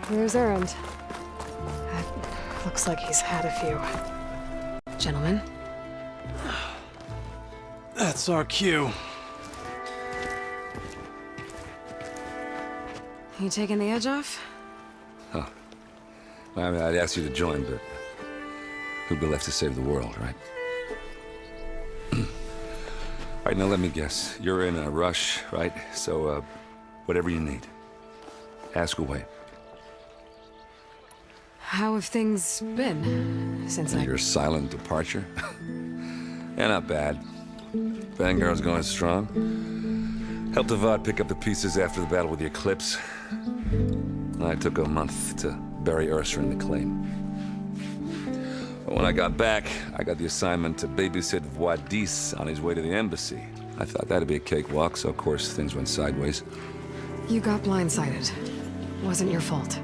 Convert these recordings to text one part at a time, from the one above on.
There's Erend. Looks like he's had a few. Gentlemen? That's our cue. You taking the edge off? Huh. Well, I mean, I'd ask you to join, but who'd be left to save the world, right? All right, now let me guess. You're in a rush, right? So, whatever you need. Ask away. How have things been since Your silent departure? Yeah, not bad. Vanguard's going strong. Helped Avad pick up the pieces after the battle with the Eclipse. I took a month to bury Ursa in the claim. But when I got back, I got the assignment to babysit Wadis on his way to the embassy. I thought that'd be a cakewalk, so of course things went sideways. You got blindsided. Wasn't your fault.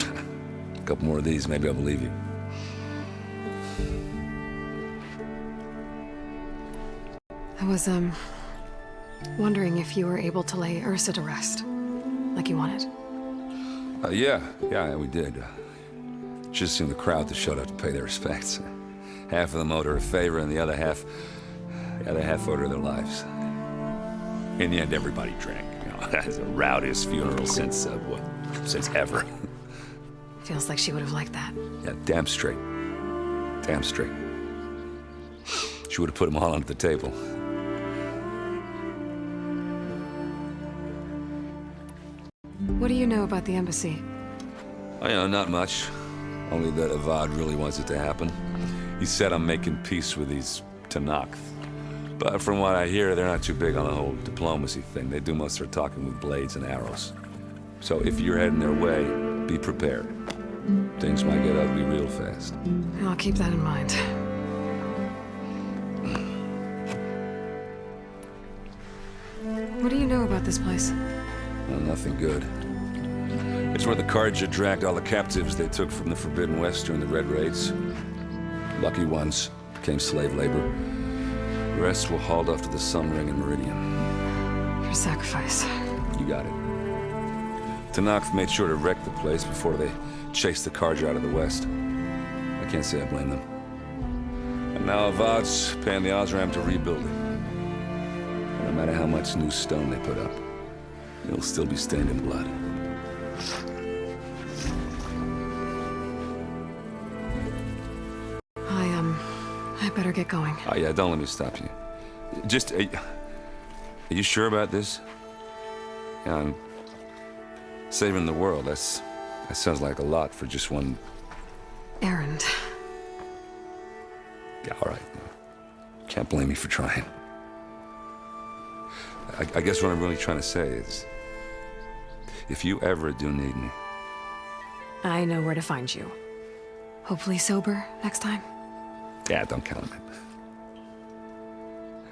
A couple more of these, maybe I'll believe you. I was, wondering if you were able to lay Ursa to rest, like you wanted. Yeah, we did. Just seemed the crowd that showed up to pay their respects. Half of them owed her a favor, and the other half owed her their lives. In the end, everybody drank. You know, that's the rowdiest funeral since ever. Feels like she would have liked that. Yeah, damn straight. Damn straight. She would have put them all onto the table. What do you know about the embassy? Oh, you know, not much. Only that Avad really wants it to happen. He said I'm making peace with these Tenakth. But from what I hear, they're not too big on the whole diplomacy thing. They do most of their talking with blades and arrows. So if you're heading their way, be prepared. Things might get ugly real fast. I'll keep that in mind. What do you know about this place? Well, nothing good. It's where the Carja dragged all the captives they took from the Forbidden West during the Red Raids. Lucky ones became slave labor. The rest were hauled off to the Sun Ring and Meridian. Your sacrifice. You got it. Tenakth made sure to wreck the place before they chased the Carja out of the West. I can't say I blame them. And now Avad's paying the Osram to rebuild it. And no matter how much new stone they put up, it'll still be stained in blood. I better get going. Oh yeah, don't let me stop you. Just, are you sure about this? Yeah, I'm saving the world. That sounds like a lot for just one... Erend. Yeah, all right. Can't blame me for trying. I guess what I'm really trying to say is, if you ever do need me... I know where to find you. Hopefully sober next time. Yeah, don't count on it.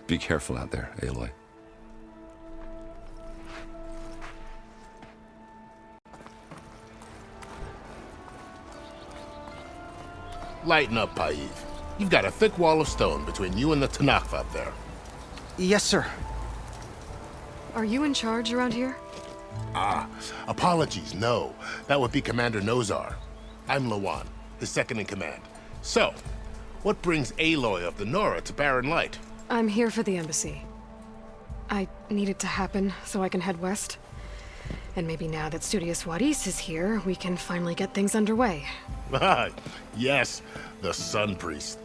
Be careful out there, Aloy. Lighten up, Paiv. You've got a thick wall of stone between you and the Tenakth up there. Yes, sir. Are you in charge around here? Apologies, no. That would be Commander Nozar. I'm Lawan, his second-in-command. So, what brings Aloy of the Nora to Barren Light? I'm here for the embassy. I need it to happen so I can head west. And maybe now that Studious Wadis is here, we can finally get things underway. Yes, the Sun Priest.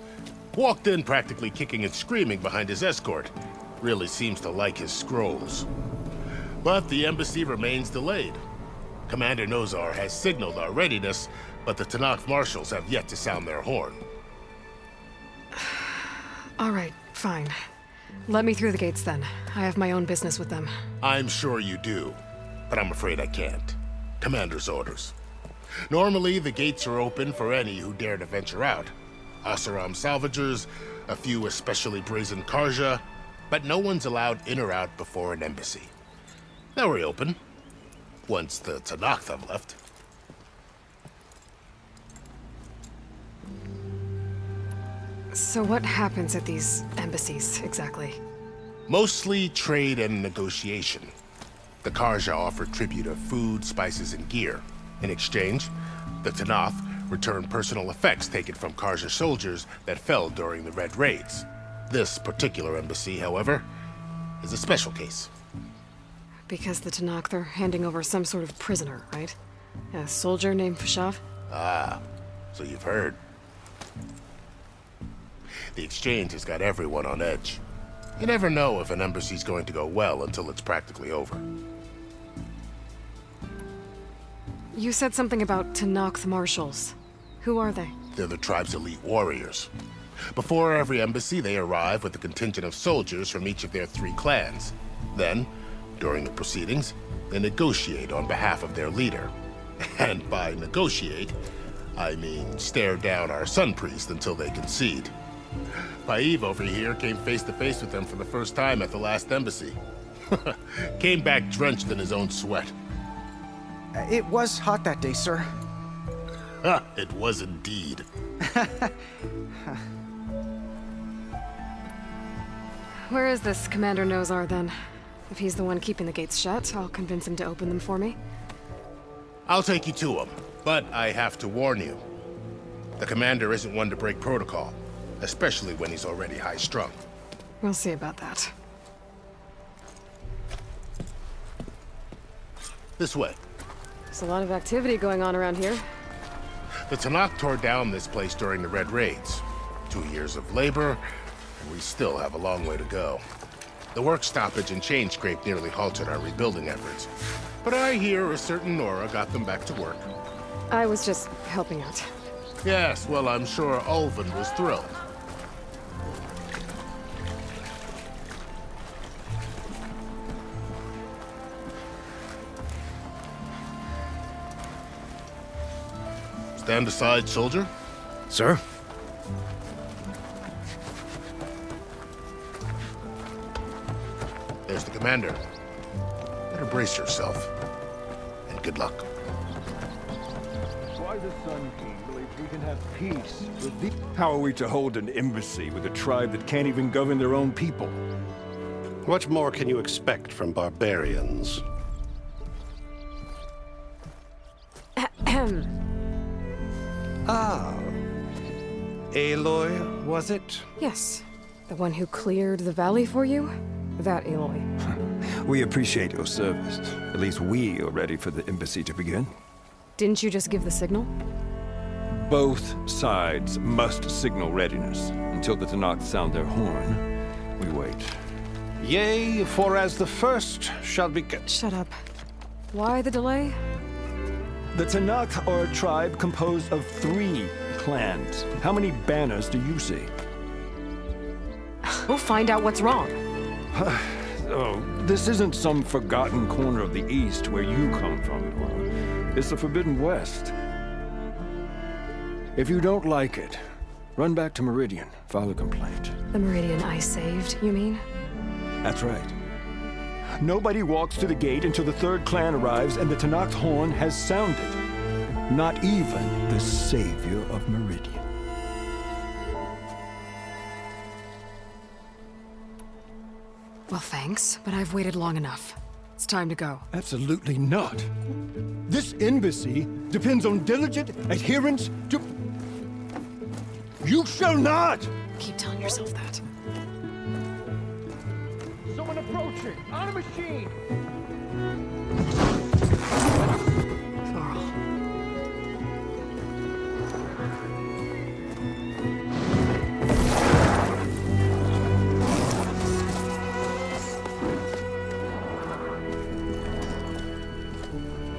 Walked in practically kicking and screaming behind his escort. Really seems to like his scrolls. But the embassy remains delayed. Commander Nozar has signaled our readiness, but the Tenakth marshals have yet to sound their horn. All right, fine. Let me through the gates then. I have my own business with them. I'm sure you do, but I'm afraid I can't. Commander's orders. Normally, the gates are open for any who dare to venture out. Oseram salvagers, a few especially brazen Carja, but no one's allowed in or out before an embassy. They'll reopen, once the Tenakth have left. So what happens at these embassies, exactly? Mostly trade and negotiation. The Karja offer tribute of food, spices, and gear. In exchange, the Tanath return personal effects taken from Karja soldiers that fell during the Red Raids. This particular embassy, however, is a special case. Because the Tenakth are handing over some sort of prisoner, right? A soldier named Fashav? Ah, so you've heard. The exchange has got everyone on edge. You never know if an embassy's going to go well until it's practically over. You said something about Tenakth marshals. Who are they? They're the tribe's elite warriors. Before every embassy, they arrive with a contingent of soldiers from each of their 3 clans. Then, during the proceedings, they negotiate on behalf of their leader. And by negotiate, I mean stare down our Sun Priest until they concede. Paiv over here came face to face with them for the first time at the last embassy. Came back drenched in his own sweat. It was hot that day, sir. It was indeed. Where is this Commander Nozar, then? If he's the one keeping the gates shut, I'll convince him to open them for me. I'll take you to him, but I have to warn you. The commander isn't one to break protocol, especially when he's already high-strung. We'll see about that. This way. There's a lot of activity going on around here. The Tanakh tore down this place during the Red Raids. 2 years of labor, and we still have a long way to go. The work stoppage and chain scrape nearly halted our rebuilding efforts. But I hear a certain Nora got them back to work. I was just helping out. Yes, well, I'm sure Ulvin was thrilled. Stand aside, soldier. Sir? There's the commander. Better brace yourself. And good luck. Why the Sun King believes we can have peace with the... How are we to hold an embassy with a tribe that can't even govern their own people? What more can you expect from barbarians? Ah. Aloy, was it? Yes. The one who cleared the valley for you? That Aloy. We appreciate your service. At least we are ready for the embassy to begin. Didn't you just give the signal? Both sides must signal readiness. Until the Tanakh sound their horn, we wait. Yea, for as the first shall be... Shut up. Why the delay? The Tanakh are a tribe composed of 3 clans. How many banners do you see? We'll find out what's wrong. Oh, this isn't some forgotten corner of the East where you come from, Nora. It's the Forbidden West. If you don't like it, run back to Meridian, file a complaint. The Meridian I saved, you mean? That's right. Nobody walks to the gate until the 3rd clan arrives and the Tanakh horn has sounded. Not even the savior of Meridian. Well, thanks, but I've waited long enough. It's time to go. Absolutely not. This embassy depends on diligent adherence to... You shall not! Keep telling yourself that. Someone approaching! On a machine! Thorl.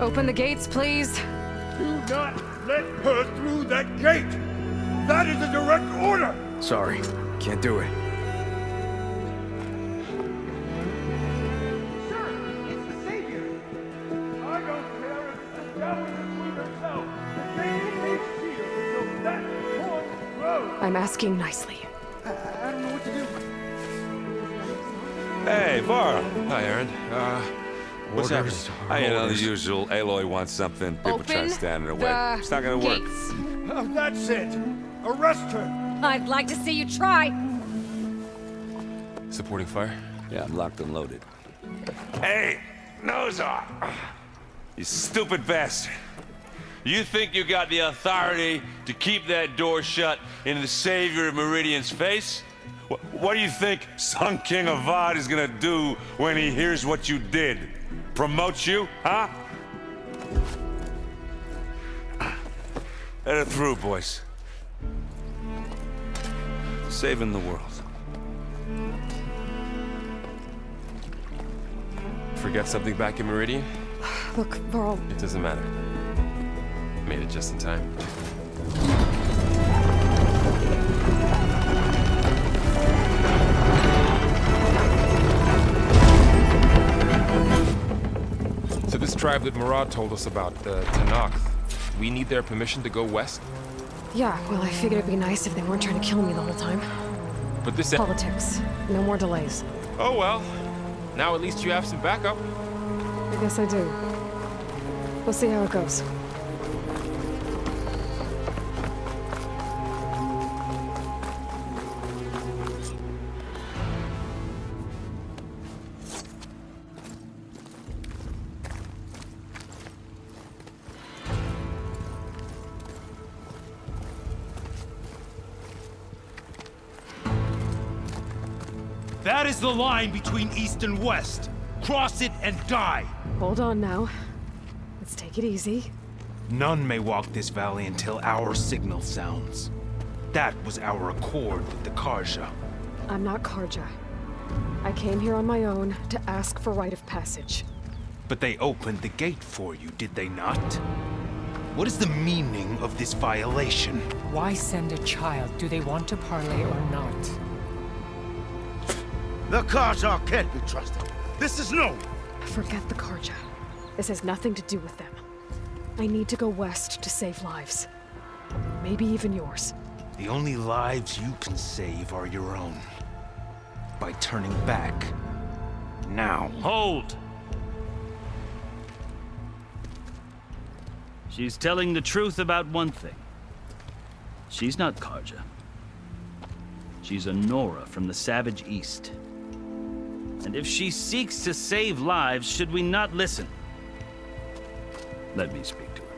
Open the gates, please. Do not let her through that gate! That is a direct order! Sorry, can't do it. Sir, it's the savior! I don't care if it's the devil between herself. The king needs shield until that horn grows! I'm asking nicely. I don't know what to do. Hey, Varl. Hi, Aaron. What's happening? You know, the usual. Aloy wants something. People try to stand in her way. It's not gonna work. That's it! Arrest her! I'd like to see you try. Supporting fire? Yeah, I'm locked and loaded. Hey, nose off! You stupid bastard. You think you got the authority to keep that door shut in the Savior of Meridian's face? What do you think Sun King Avad is gonna do when he hears what you did? Promote you, huh? Let it through, boys. Saving the world. Forget something back in Meridian? Look, Varl, It doesn't matter. Made it just in time. So this tribe that Murad told us about, the Tanakh, we need their permission to go west? yeah, well, I figured it'd be nice if they weren't trying to kill me the whole time. But this... Politics. No more delays. Oh well. Now at least you have some backup. I guess I do. We'll see how it goes. That is the line between East and West. Cross it and die. Hold on now. Let's take it easy. None may walk this valley until our signal sounds. That was our accord with the Karja. I'm not Karja. I came here on my own to ask for rite of passage. But they opened the gate for you, did they not? What is the meaning of this violation? Why send a child? Do they want to parley or not? The Karja can't be trusted. This is known. Forget the Karja. This has nothing to do with them. I need to go west to save lives. Maybe even yours. The only lives you can save are your own. By turning back. Now. Hold! She's telling the truth about one thing. She's not Karja. She's a Nora from the Savage East. And if she seeks to save lives, should we not listen? Let me speak to her.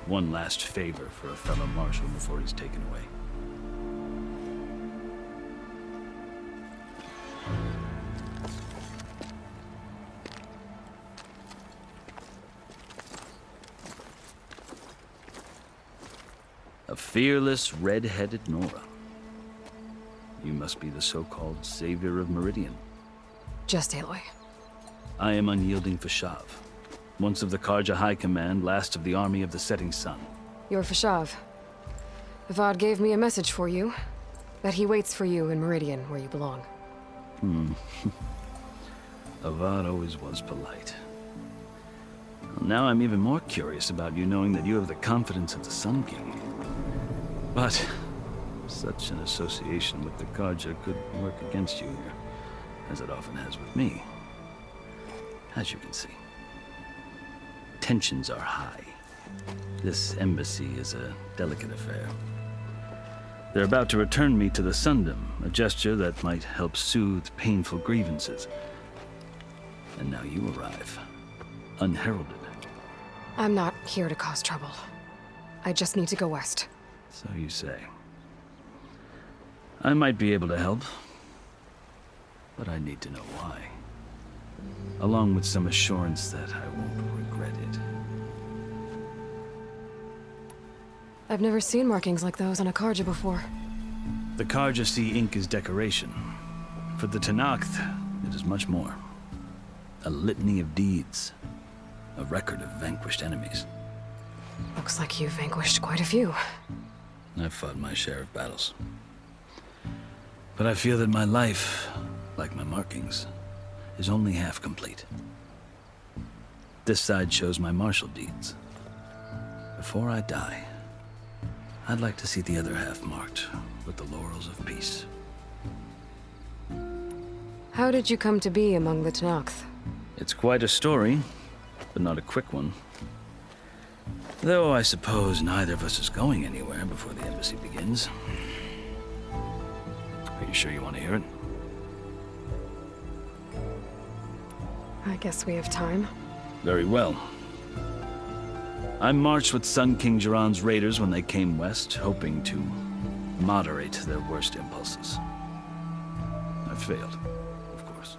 One last favor for a fellow marshal before he's taken away. A fearless, red-headed Nora. You must be the so-called Savior of Meridian. Just Aloy. I am Unyielding Fashav, once of the Karja High Command, last of the army of the Setting Sun. You're Fashav. Avad gave me a message for you. That he waits for you in Meridian, where you belong. Avad always was polite. Well, now I'm even more curious about you knowing that you have the confidence of the Sun King. But such an association with the Karja could work against you here, as it often has with me. As you can see, tensions are high. This embassy is a delicate affair. They're about to return me to the Sundom, a gesture that might help soothe painful grievances. And now you arrive, unheralded. I'm not here to cause trouble. I just need to go west. So you say. I might be able to help, but I need to know why. Along with some assurance that I won't regret it. I've never seen markings like those on a Karja before. The Karja see ink as decoration. For the Tanakh, it is much more. A litany of deeds. A record of vanquished enemies. Looks like you've vanquished quite a few. I've fought my share of battles. But I feel that my life, like my markings, is only half complete. This side shows my martial deeds. Before I die, I'd like to see the other half marked with the laurels of peace. How did you come to be among the Tanakh? It's quite a story, but not a quick one. Though I suppose neither of us is going anywhere before the embassy begins. You sure you want to hear it? I guess we have time. Very well. I marched with Sun King Jiran's raiders when they came west, hoping to moderate their worst impulses. I failed, of course.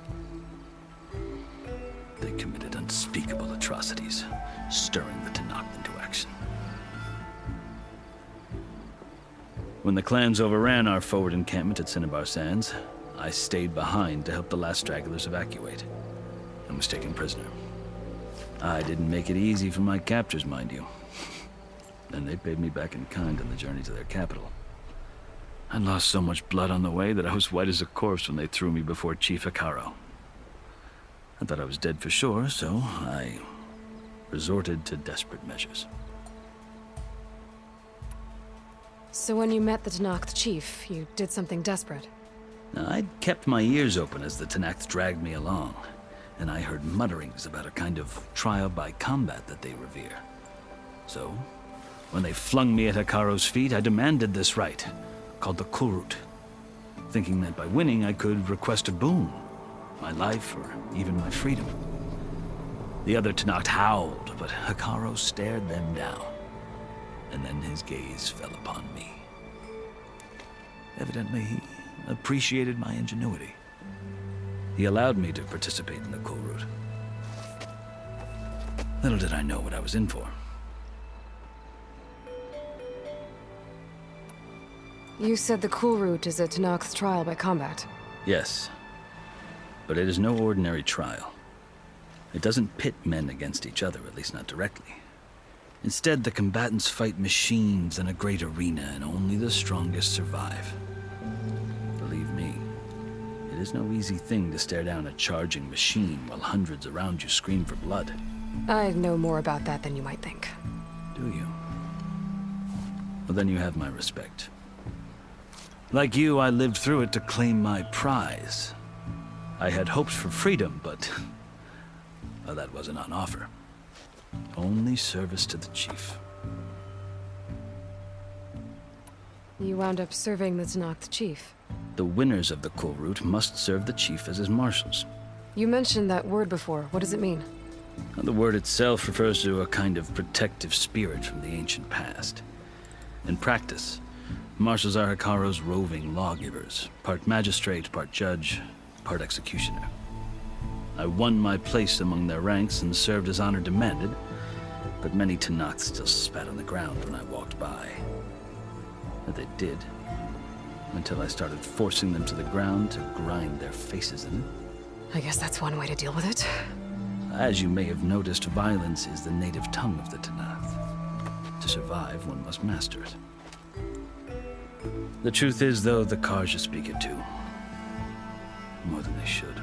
They committed unspeakable atrocities, stirring the Tenakth into action. When the clans overran our forward encampment at Cinnabar Sands, I stayed behind to help the last stragglers evacuate, and was taken prisoner. I didn't make it easy for my captors, mind you. And they paid me back in kind on the journey to their capital. I lost so much blood on the way that I was white as a corpse when they threw me before Chief Hekarro. I thought I was dead for sure, so I resorted to desperate measures. So when you met the Tenakth chief, you did something desperate. Now, I'd kept my ears open as the Tenakth dragged me along, and I heard mutterings about a kind of trial by combat that they revere. So, when they flung me at Hekarro's feet, I demanded this rite, called the Kulrut, thinking that by winning I could request a boon, my life or even my freedom. The other Tenakth howled, but Hekarro stared them down, and then his gaze fell upon me. Evidently, he appreciated my ingenuity. He allowed me to participate in the Kulrut. Little did I know what I was in for. You said the Kulrut is a Tenakth trial by combat. Yes, but it is no ordinary trial. It doesn't pit men against each other, at least not directly. Instead, the combatants fight machines in a great arena, and only the strongest survive. Believe me, it is no easy thing to stare down a charging machine while hundreds around you scream for blood. I know more about that than you might think. Do you? Well, then you have my respect. Like you, I lived through it to claim my prize. I had hopes for freedom, but well, that wasn't on offer. Only service to the chief. You wound up serving the Tenakth chief. The winners of the Kulrut must serve the chief as his marshals. You mentioned that word before. What does it mean? The word itself refers to a kind of protective spirit from the ancient past. In practice, marshals are Hekarro's roving lawgivers, part magistrate, part judge, part executioner. I won my place among their ranks and served as honor demanded, but many Tenakth still spat on the ground when I walked by. And they did, until I started forcing them to the ground to grind their faces in it. I guess that's one way to deal with it. As you may have noticed, violence is the native tongue of the Tenakth. To survive, one must master it. The truth is, though, the Carja speak it too. More than they should.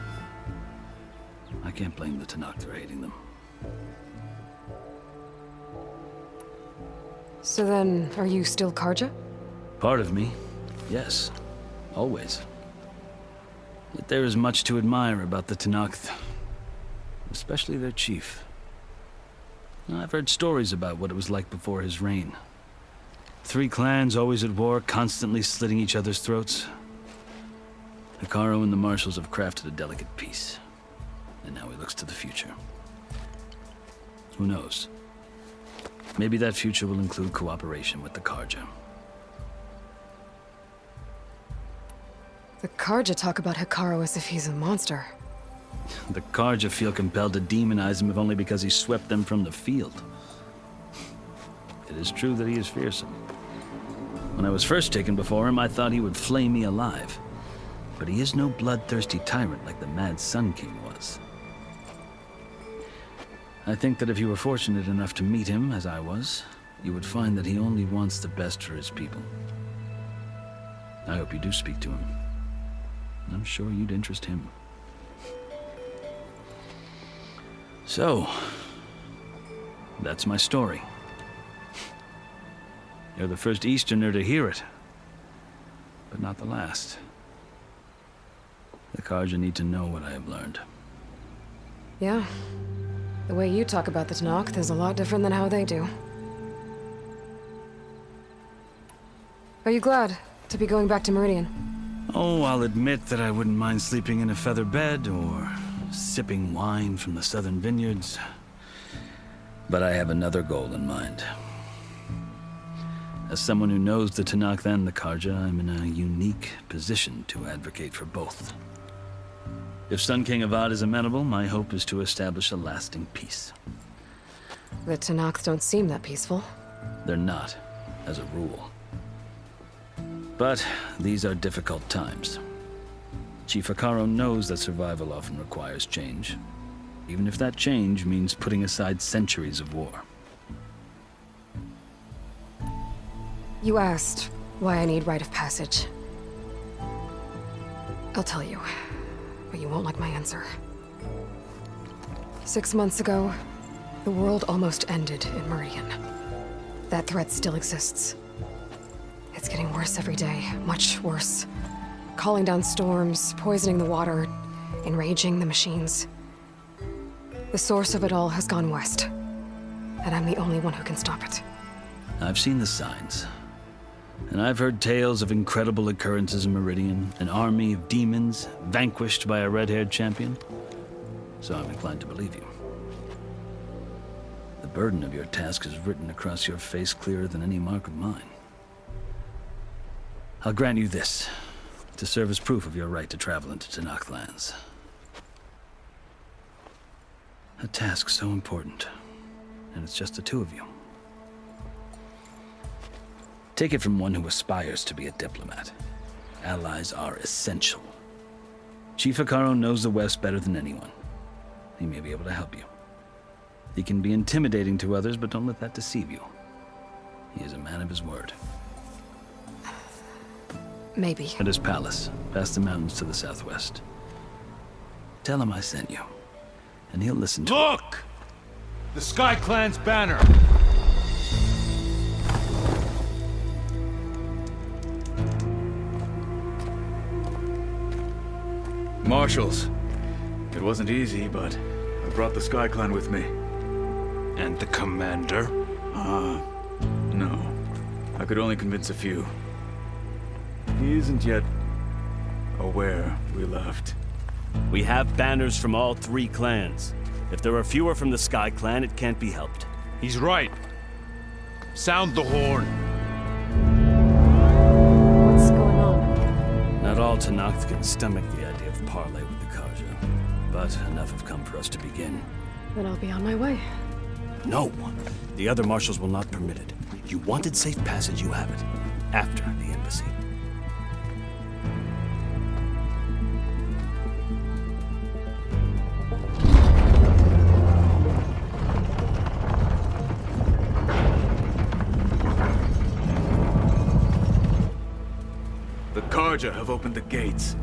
I can't blame the Tenakth for hating them. So then, are you still Carja? Part of me, yes. Always. Yet there is much to admire about the Tenakth. Especially their chief. I've heard stories about what it was like before his reign. 3 clans always at war, constantly slitting each other's throats. Hekarro and the marshals have crafted a delicate peace. And now he looks to the future. Who knows? Maybe that future will include cooperation with the Carja. The Carja talk about Hekarro as if he's a monster. The Carja feel compelled to demonize him if only because he swept them from the field. It is true that he is fearsome. When I was first taken before him, I thought he would flay me alive. But he is no bloodthirsty tyrant like the Mad Sun King was. I think that if you were fortunate enough to meet him, as I was, you would find that he only wants the best for his people. I hope you do speak to him. I'm sure you'd interest him. So, that's my story. You're the first Easterner to hear it, but not the last. The Carja need to know what I have learned. Yeah. The way you talk about the Tenakth is a lot different than how they do. Are you glad to be going back to Meridian? Oh, I'll admit that I wouldn't mind sleeping in a feather bed or sipping wine from the southern vineyards. But I have another goal in mind. As someone who knows the Tenakth and the Carja, I'm in a unique position to advocate for both. If Sun King Avad is amenable, my hope is to establish a lasting peace. The Tenakth don't seem that peaceful. They're not, as a rule. But these are difficult times. Chief Hekarro knows that survival often requires change, even if that change means putting aside centuries of war. You asked why I need rite of passage. I'll tell you, but you won't like my answer. 6 months ago, the world almost ended in Meridian. That threat still exists. It's getting worse every day, much worse. Calling down storms, poisoning the water, enraging the machines. The source of it all has gone west, and I'm the only one who can stop it. I've seen the signs. And I've heard tales of incredible occurrences in Meridian, an army of demons vanquished by a red-haired champion. So I'm inclined to believe you. The burden of your task is written across your face clearer than any mark of mine. I'll grant you this, to serve as proof of your right to travel into Tenakth lands. A task so important, and it's just the two of you. Take it from one who aspires to be a diplomat. Allies are essential. Chief Hekarro knows the West better than anyone. He may be able to help you. He can be intimidating to others, but don't let that deceive you. He is a man of his word. Maybe. At his palace, past the mountains to the southwest. Tell him I sent you, and he'll listen to Look! The Sky Clan's banner! Marshals. It wasn't easy, but I brought the Sky Clan with me. And the commander? No. I could only convince a few. He isn't yet aware we left. We have banners from all 3 clans. If there are fewer from the Sky Clan, it can't be helped. He's right. Sound the horn. What's going on? Not all Tenakth can stomach the idea of parley with the Carja, but enough have come for us to begin. Then I'll be on my way. No! The other marshals will not permit it. You wanted safe passage, you have it. After the embassy. The Carja have opened the gates.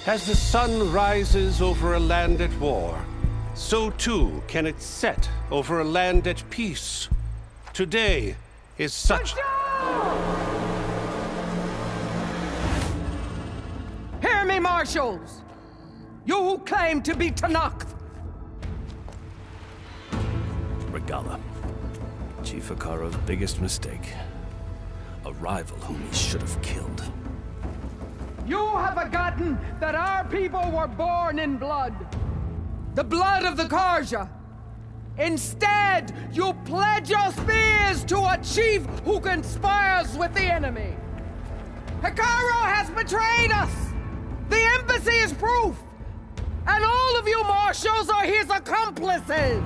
As the sun rises over a land at war, so too can it set over a land at peace. Today is such... Hear me, marshals! You who claim to be Tenakth! Regalla. Chief Hekarro's biggest mistake. A rival whom he should have killed. You have forgotten that our people were born in blood. The blood of the Carja. Instead, you pledge your spears to a chief who conspires with the enemy. Hekarro has betrayed us! The embassy is proof! And all of you marshals are his accomplices!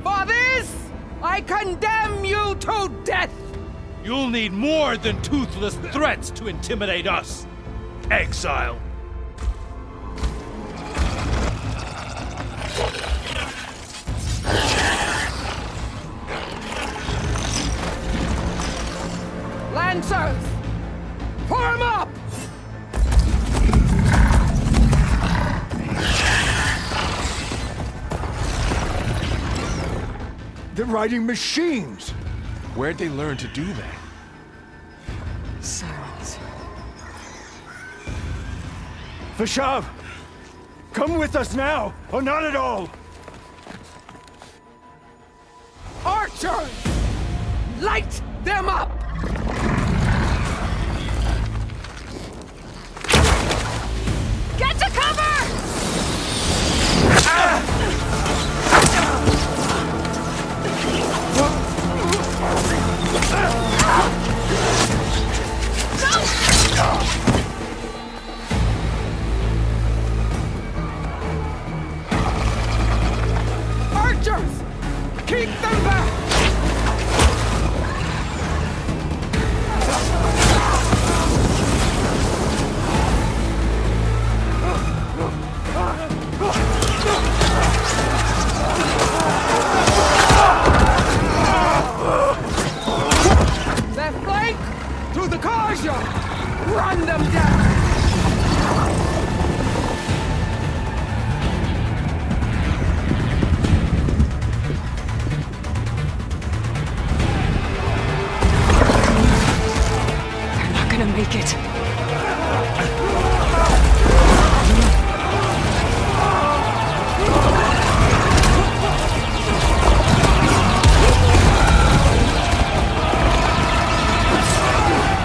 For this, I condemn you to death! You'll need more than toothless threats to intimidate us. Exile. Lancers! Form up! riding machines. Where'd they learn to do that? Silence. Vashav, come with us now, or not at all. Archers! Light them up! Get to cover! Archers! Keep them back! Left flank! To the Karja! Run them down! They're not gonna make it.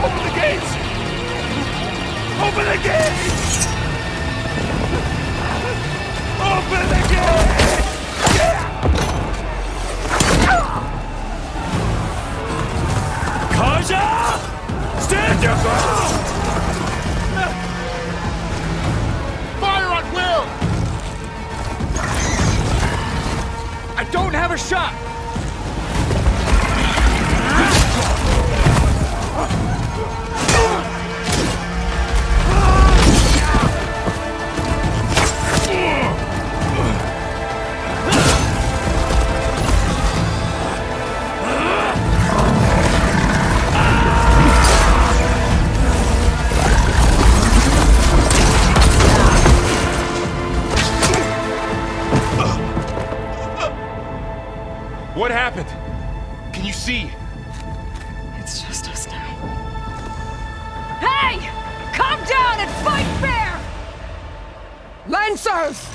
Open the gates! Open the gates! Open the gates! Kaja! Stand your ground! Fire at will! I don't have a shot! What happened? Can you see? It's just us now. Hey! Come down and fight fair! Lancers!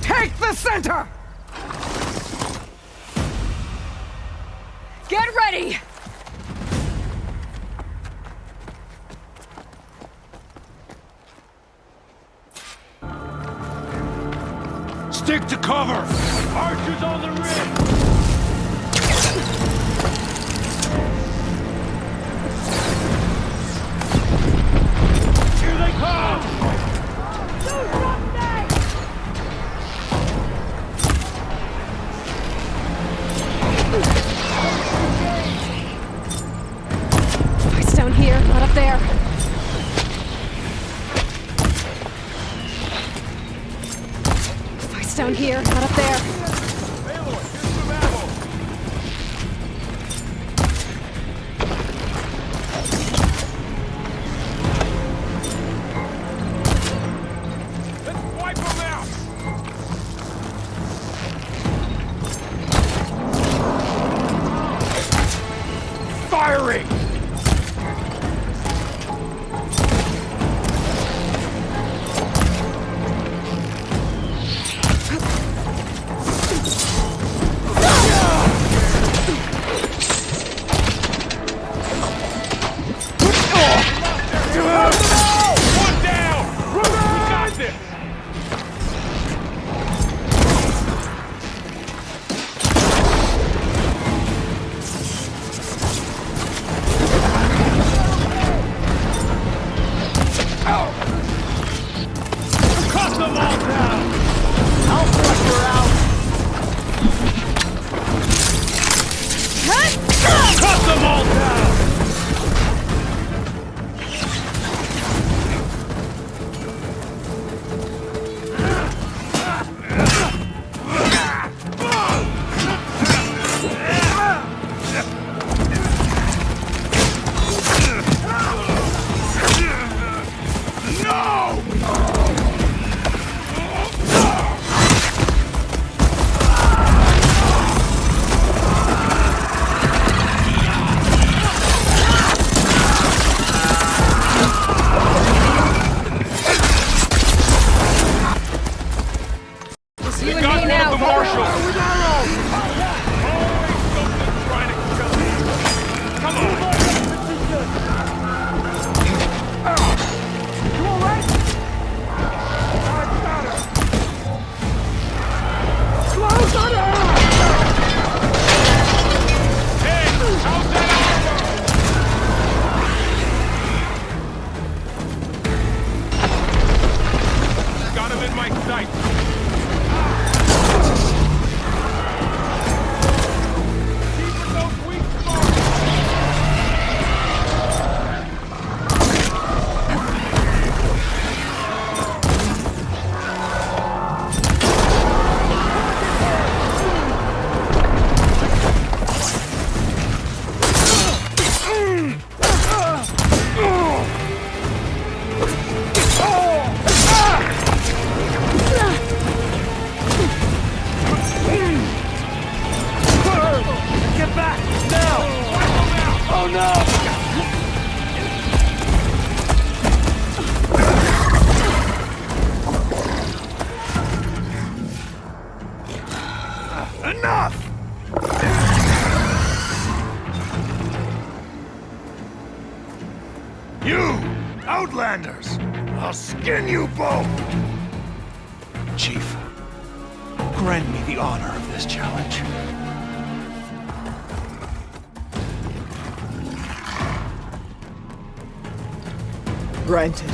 Take the center! Get ready! Stick to cover! Archers on the ridge! Here they come! Fight's down here, not up there. Fight's down here, not up there. Wipe them out! Firing! One down! We got this! Cut them all down! I'll flush her out! Cut them all down! within my sight! Keep those weak spots! Get back! Now! Oh no! Enough! You! Outlanders! I'll skin you both! Chief, grant me the honor of this challenge. Granted.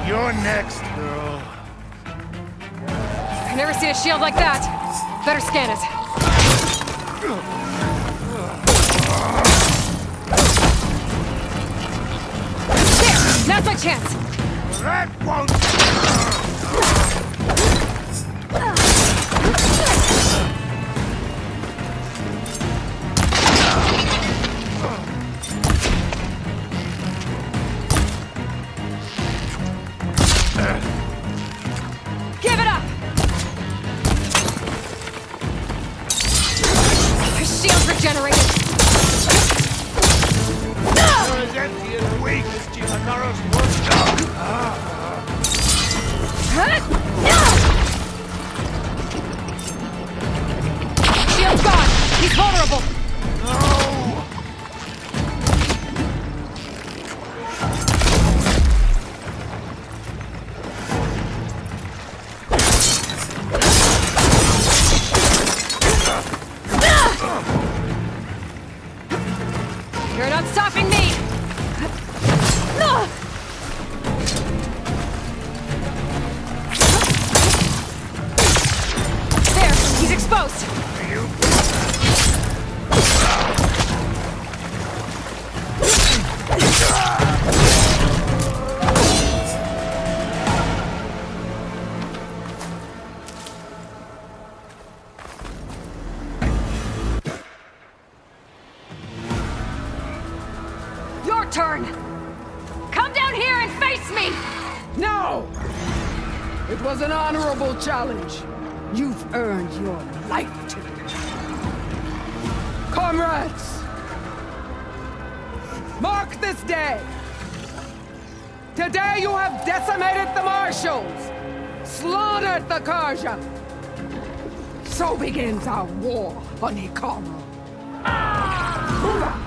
You're next, girl. I've never seen a shield like that. Better scan it. There! Now's my chance! That won't... Give it up! My shield's regenerated! You're as empty and weak as Chihanaro's Shield's gone! He's vulnerable! You're not stopping me! There! He's exposed! Your turn! Come down here and face me! No! It was an honorable challenge. You've earned your life today. Comrades! Mark this day! Today you have decimated the Marshals! Slaughtered the Karja! So begins our war on Hikaru. Move out!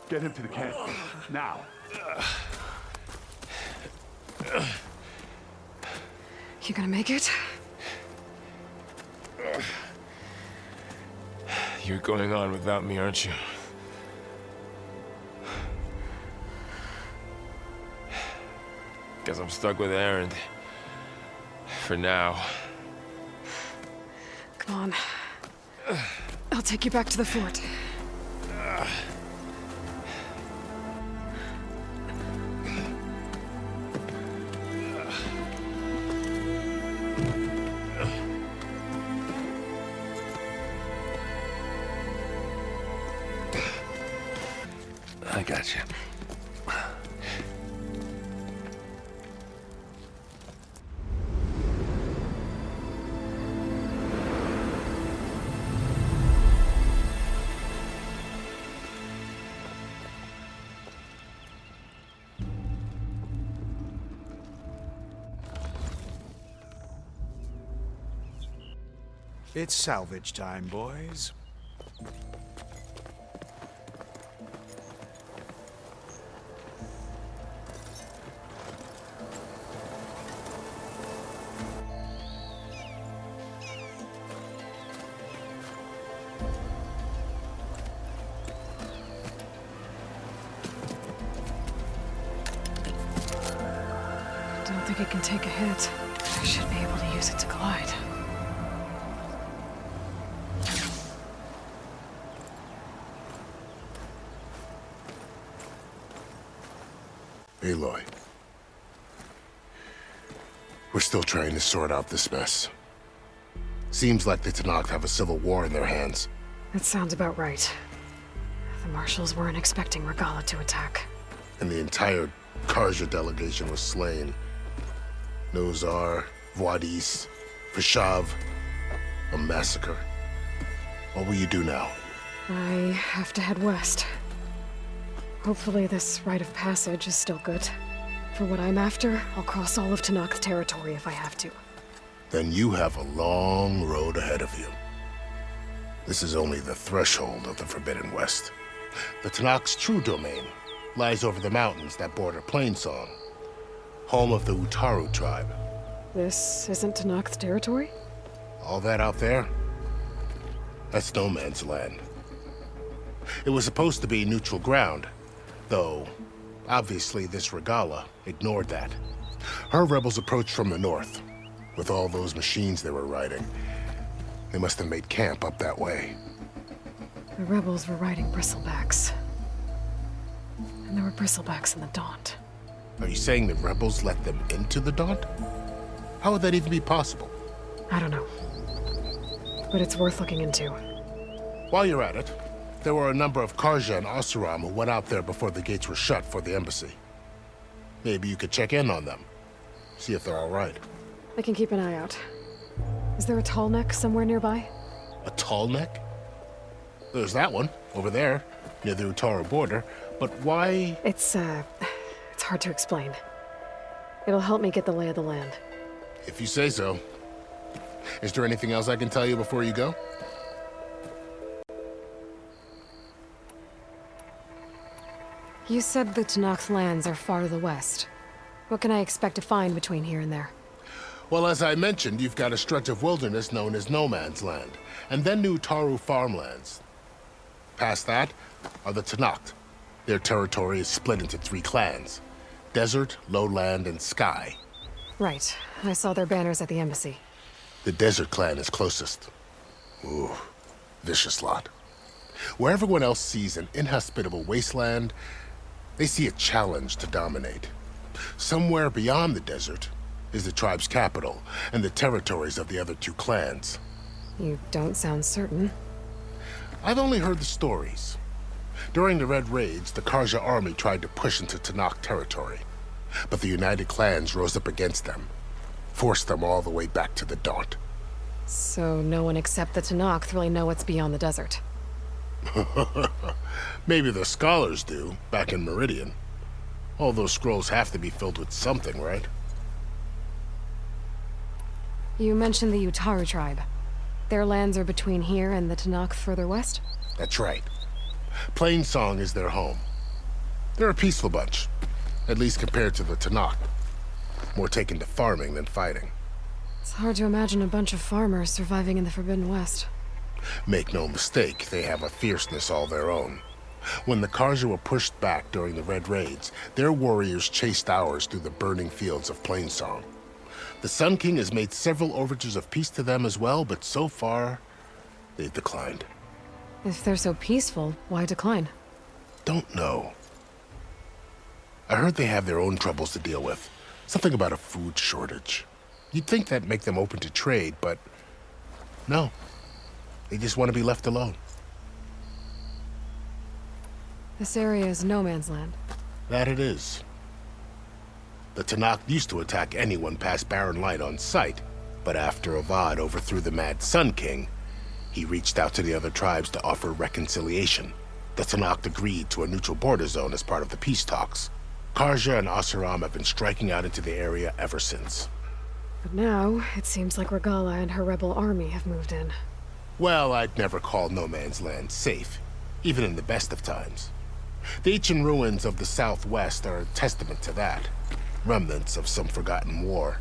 Get him to the camp. Now. You gonna make it? You're going on without me, aren't you? Guess I'm stuck with Erend. For now. Come on. I'll take you back to the fort. I got you. It's salvage time, boys. Don't think it can take a hit. I should be able to use it to glide. Aloy. We're still trying to sort out this mess. Seems like the Tenakth have a civil war in their hands. That sounds about right. The Marshals weren't expecting Regalla to attack. And the entire Karja delegation was slain. Nozar, Vuadis, Vishav. A massacre. What will you do now? I have to head west. Hopefully this rite of passage is still good. For what I'm after, I'll cross all of Tenakth territory if I have to. Then you have a long road ahead of you. This is only the threshold of the Forbidden West. The Tenakth's true domain lies over the mountains that border Plainsong, home of the Utaru tribe. This isn't Tenakth territory? All that out there? That's no man's land. It was supposed to be neutral ground, though obviously this Regalla ignored that. Her rebels approached from the north, with all those machines they were riding. They must have made camp up that way. The rebels were riding bristlebacks. And there were bristlebacks in the Daunt. Are you saying the rebels let them into the Daunt? How would that even be possible? I don't know. But it's worth looking into. While you're at it, there were a number of Karja and Oseram who went out there before the gates were shut for the embassy. Maybe you could check in on them. See if they're all right. I can keep an eye out. Is there a tall neck somewhere nearby? A tall neck? There's that one, over there, near the Utaru border. But why? It's hard to explain. It'll help me get the lay of the land. If you say so. Is there anything else I can tell you before you go? You said the Tenakth lands are far to the west. What can I expect to find between here and there? Well, as I mentioned, you've got a stretch of wilderness known as No Man's Land, and then New Utaru farmlands. Past that are the Tenakth. Their territory is split into 3 clans: Desert, Lowland, and Sky. Right. I saw their banners at the embassy. The Desert clan is closest. Ooh, vicious lot. Where everyone else sees an inhospitable wasteland, they see a challenge to dominate. Somewhere beyond the desert is the tribe's capital and the territories of the other 2 clans. You don't sound certain. I've only heard the stories. During the Red Raids, the Karja army tried to push into Tenakth territory, but the United Clans rose up against them, forced them all the way back to the Daunt. So no one except the Tenakth really know what's beyond the desert. Maybe the scholars do, back in Meridian. All those scrolls have to be filled with something, right? You mentioned the Utaru tribe. Their lands are between here and the Tenakth further west? That's right. Plainsong is their home. They're a peaceful bunch, at least compared to the Tenakth. More taken to farming than fighting. It's hard to imagine a bunch of farmers surviving in the Forbidden West. Make no mistake, they have a fierceness all their own. When the Karja were pushed back during the Red Raids, their warriors chased ours through the burning fields of Plainsong. The Sun King has made several overtures of peace to them as well, but so far, they've declined. If they're so peaceful, why decline? Don't know. I heard they have their own troubles to deal with. Something about a food shortage. You'd think that'd make them open to trade, but no. They just want to be left alone. This area is no man's land. That it is. The Tanakh used to attack anyone past Barren Light on sight, but after Avad overthrew the Mad Sun King, he reached out to the other tribes to offer reconciliation. The Tanakh agreed to a neutral border zone as part of the peace talks. Karja and Oseram have been striking out into the area ever since. But now, it seems like Regala and her rebel army have moved in. Well, I'd never call no man's land safe, even in the best of times. The ancient ruins of the Southwest are a testament to that. Remnants of some forgotten war.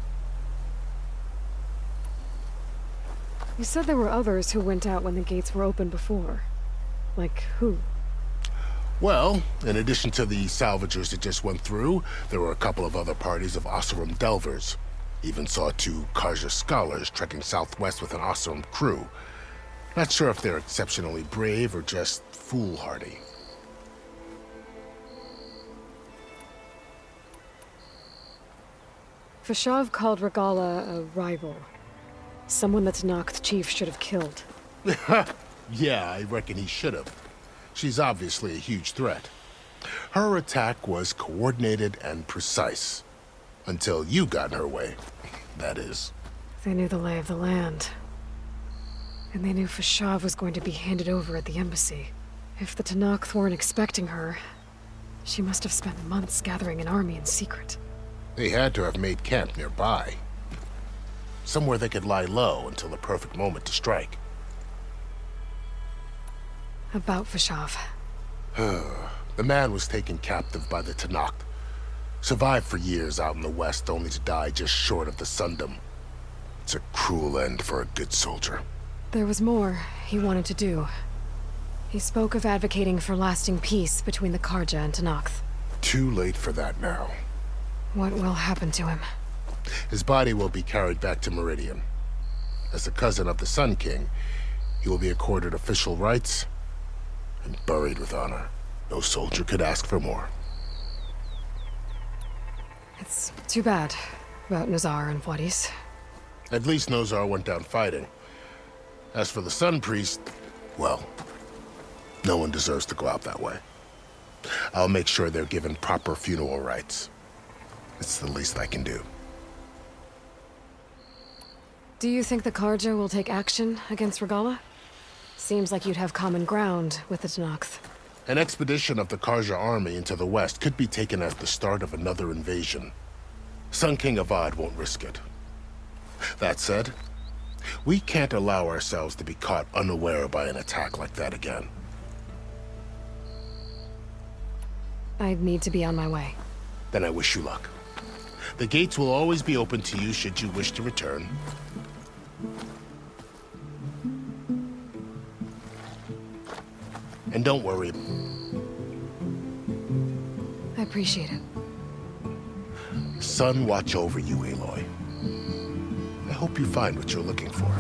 You said there were others who went out when the gates were open before. Like who? Well, in addition to the salvagers that just went through, there were a couple of other parties of Oseram delvers. Even saw 2 Karja scholars trekking southwest with an Oseram crew. Not sure if they're exceptionally brave or just foolhardy. Fashav called Regala a rival. Someone that Tanakh chief should have killed. Yeah, I reckon he should have. She's obviously a huge threat. Her attack was coordinated and precise. Until you got in her way, that is. They knew the lay of the land. And they knew Fashav was going to be handed over at the embassy. If the Tanakh weren't expecting her, she must have spent months gathering an army in secret. They had to have made camp nearby. Somewhere they could lie low until the perfect moment to strike. About Fashav. The man was taken captive by the Tanakh. Survived for years out in the west, only to die just short of the Sundom. It's a cruel end for a good soldier. There was more he wanted to do. He spoke of advocating for lasting peace between the Karja and Tanakh. Too late for that now. What will happen to him? His body will be carried back to Meridian. As a cousin of the Sun King, he will be accorded official rights and buried with honor. No soldier could ask for more. It's too bad about Nazar and Wadis. At least Nozar went down fighting. As for the Sun Priest, well, no one deserves to go out that way. I'll make sure they're given proper funeral rites. It's the least I can do. Do you think the Karja will take action against Regala? Seems like you'd have common ground with the Tanakh. An expedition of the Karja army into the west could be taken as the start of another invasion. Sun King Avad won't risk it. That said, we can't allow ourselves to be caught unaware by an attack like that again. I'd need to be on my way. Then I wish you luck. The gates will always be open to you should you wish to return. And don't worry. I appreciate it. Sun watch over you, Aloy. I hope you find what you're looking for.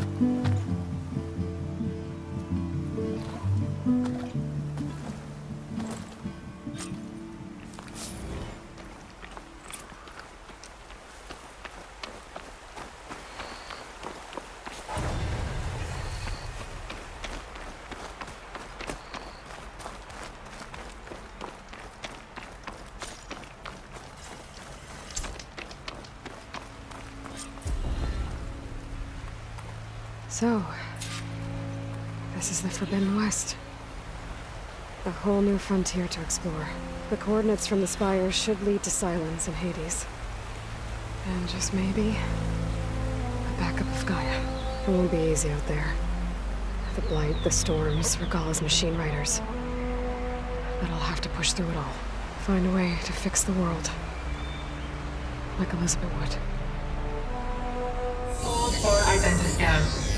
So, this is the Forbidden West. A whole new frontier to explore. The coordinates from the spire should lead to Silence and Hades. And just maybe, a backup of Gaia. It won't be easy out there. The Blight, the Storms, Regala's machine riders. But I'll have to push through it all. Find a way to fix the world. Like Elizabeth would. Hold for identity scan.